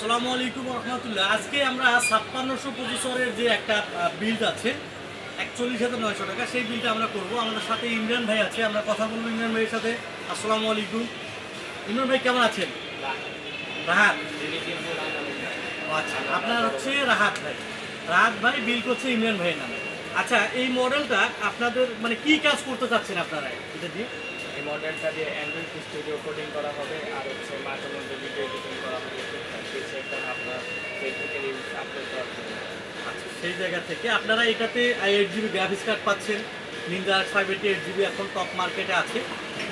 আসসালামু আলাইকুম রহমতুল্লাহ। আজকে আমরা 5600 প্রসেসরের যে একটা বিল্ড আছে 41,900 টাকা, সেই বিলটা আমরা করব। আমাদের সাথে ইমরান ভাই আছে, আমরা কথা বলবো ইমরান ভাইয়ের সাথে। আসসালামু আলাইকুম। ইমরান ভাই কেমন আছেন? রাহাত। আচ্ছা, আপনার হচ্ছে রাহাত ভাই। রাহাত ভাই বিল করছে ইমরান ভাইয়ের নামে। আচ্ছা, এই মডেলটা আপনাদের মানে কি কাজ করতে চাচ্ছেন আপনারা এটা দিয়ে? এই মডেলটা দিয়ে অ্যান্ড্রয়েড স্টুডিও কোডিং করা হবে, আর হচ্ছে মাঝে মধ্যে ভিডিও এডিটিং করা হবে, সেটা আপনার ফেসবুকে রিলস আপলোড করা হবে। আচ্ছা, সেই জায়গা থেকে আপনারা এটাতে 8GB গ্রাফিক্স কার্ড পাচ্ছেন। নিনজা 588GB এখন টপ মার্কেটে আছে।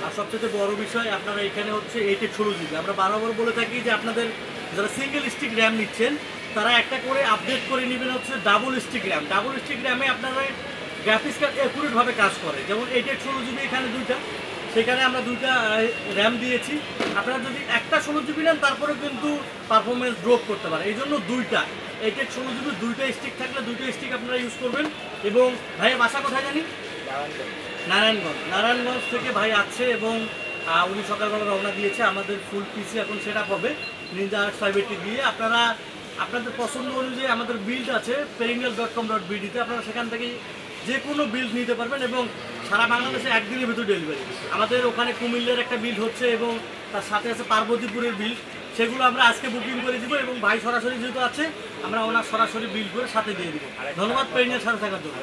আর সবচেয়ে বড় বিষয়, আপনারা এখানে হচ্ছে 816GB। আমরা বারবার বলে থাকি যে আপনাদের যারা সিঙ্গেল স্টিক র্যাম নিচ্ছেন তারা একটা করে আপডেট করে নেবেন হচ্ছে double stick RAM. Double stick র্যামে আপনারা গ্রাফিক্স কার্ড অ্যাকুরেটভাবে কাজ করে। যেমন 816GB এখানে দুইটা, সেখানে আমরা দুইটা র্যাম দিয়েছি। আপনারা যদি একটা 16GB নেন তারপরে কিন্তু পারফরমেন্স ড্রপ করতে পারে, এই জন্য দুইটা 816GB দুইটা স্টিক থাকলে দুইটা স্টিক আপনারা ইউজ করবেন। এবং ভাইয়ের বাসা কোথায় জানি? নারায়ণগঞ্জ থেকে ভাই আছে এবং উনি সকালবেলা রওনা দিয়েছে। আমাদের ফুল পিসি এখন সেট আপ হবে নিনজা 580 দিয়ে। আপনারা আপনাদের পছন্দ অনুযায়ী আমাদের বিল্ড আছে perennial.com.bd-তে, আপনারা সেখান থেকে যে কোনো বিল্ড নিতে পারবেন এবং সারা বাংলাদেশে একদিনের ভিতর ডেলিভারি। আমাদের ওখানে কুমিল্লার একটা বিল্ড হচ্ছে এবং তার সাথে আছে পার্বতীপুরের বিল্ড, সেগুলো আমরা আজকে বুকিং করে দিব এবং ভাই সরাসরি যেহেতু আছে আমরা ওনার সরাসরি বিল্ড করে সাথে দিয়ে দিব। ধন্যবাদ পেরিনিয়ার সাথে থাকার জন্য।